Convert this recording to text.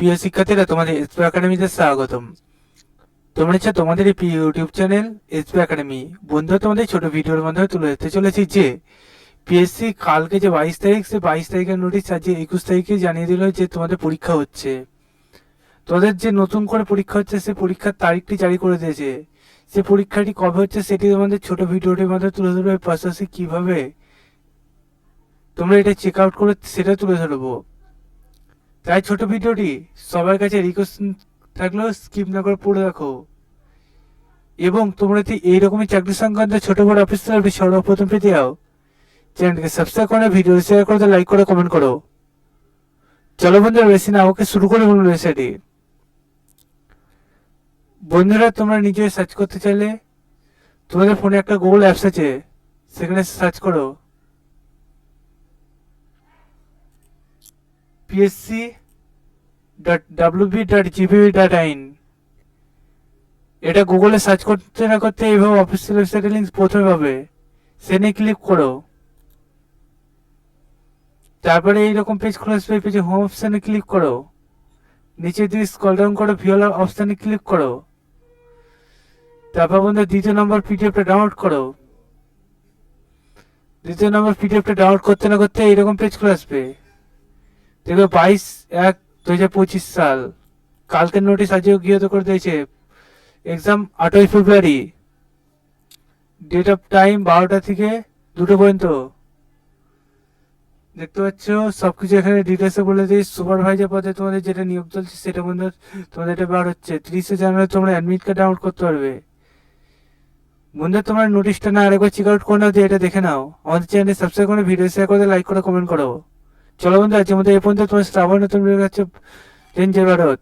প্রিয় শিক্ষার্থীরা, তোমাদের এসপি একাডেমিতে স্বাগতম। তোমরা হচ্ছে তোমাদের এই প্রিয় ইউটিউব চ্যানেল এসপি একাডেমি। বন্ধুরা, তোমাদের ছোট ভিডিওর মাধ্যমে তুলে ধরতে চলেছি যে পিএসসি কালকে যে 22 তারিখ, সে 22 তারিখের নোটিশ আজকে 21 তারিখে জানিয়ে দিল যে তোমাদের পরীক্ষা হচ্ছে। তোমাদের যে নতুন করে পরীক্ষা হচ্ছে সে পরীক্ষার তারিখটি জারি করে দিয়েছে। সে পরীক্ষাটি কবে হচ্ছে সেটি তোমাদের ছোট ভিডিওটির মাধ্যমে তুলে ধরবে, পাশাপাশি কিভাবে তোমরা এটা চেক আউট করে সেটা তুলে ধরবো। তাই ছোট ভিডিওটি সবার কাছে রিকোয়েস্ট থাকলেও স্কিপ না করে পড়ে দেখো, এবং তোমরা যদি এইরকমই চাকরি সংক্রান্ত ছোট বড় অফিসিয়াল আপডেট সর্বপ্রথম পেতে যাও, চ্যানেলকে সাবস্ক্রাইব করে ভিডিও শেয়ার করে লাইক করে কমেন্ট করো। চলো বন্ধুরা, বেশি না আমাকে শুরু করে বলুন সেটি। বন্ধুরা, তোমরা নিজে সার্চ করতে চাইলে তোমাদের ফোনে একটা গুগল অ্যাপস আছে, সেখানে সার্চ করো psc.wb.gb.in। এটা গুগলে সার্চ করতে না করতে এইভাবে অফিসিয়াল ওয়েবসাইটের লিঙ্ক প্রথমে পাবে, সেখানে ক্লিক করো। তারপরে এইরকম পেজ খুলে আসবে, পেজে হোম অপশানে ক্লিক করো। নিচে দিয়ে স্ক্রল ডাউন করো, ভিউয়ার অপশানে ক্লিক করো। তারপর বন্ধু দ্বিতীয় নম্বর পিডিএফটা ডাউনলোড করো। দ্বিতীয় নম্বর পিডিএফটা ডাউনলোড করতে না করতে এইরকম পেজ খুলে আসবে। দেখো 22/1/2025 সাল, কালকের নোটিশ আজও গৃহীত করে দিয়েছে। এক্সাম 8ই ফেব্রুয়ারি, ডেট অফ টাইম 12টা থেকে 2টো পর্যন্ত। দেখতে পাচ্ছ সবকিছু এখানে ডিটেলসে বলে দিই। সুপারভাইজার পদে তোমাদের যেটা নিয়োগ চলছে সেটা বন্ধু তোমাদের এটা বার হচ্ছে। 30শে জানুয়ারি তোমরা অ্যাডমিট কার্ড ডাউনলোড করতে পারবে। বন্ধু, তোমরা নোটিশটা না আরেকবার চেক আউট করে নাও, দিয়ে এটা দেখে নাও। আমাদের চ্যানেলে সাবস্ক্রাইব করে ভিডিও শেয়ার করে লাইক করে কমেন্ট করো। চলো বন্ধু, আজকের মধ্যে এই পর্যন্ত। তোমার শ্রাবণ নতুন ভিডিও হচ্ছে। জয় ভারত।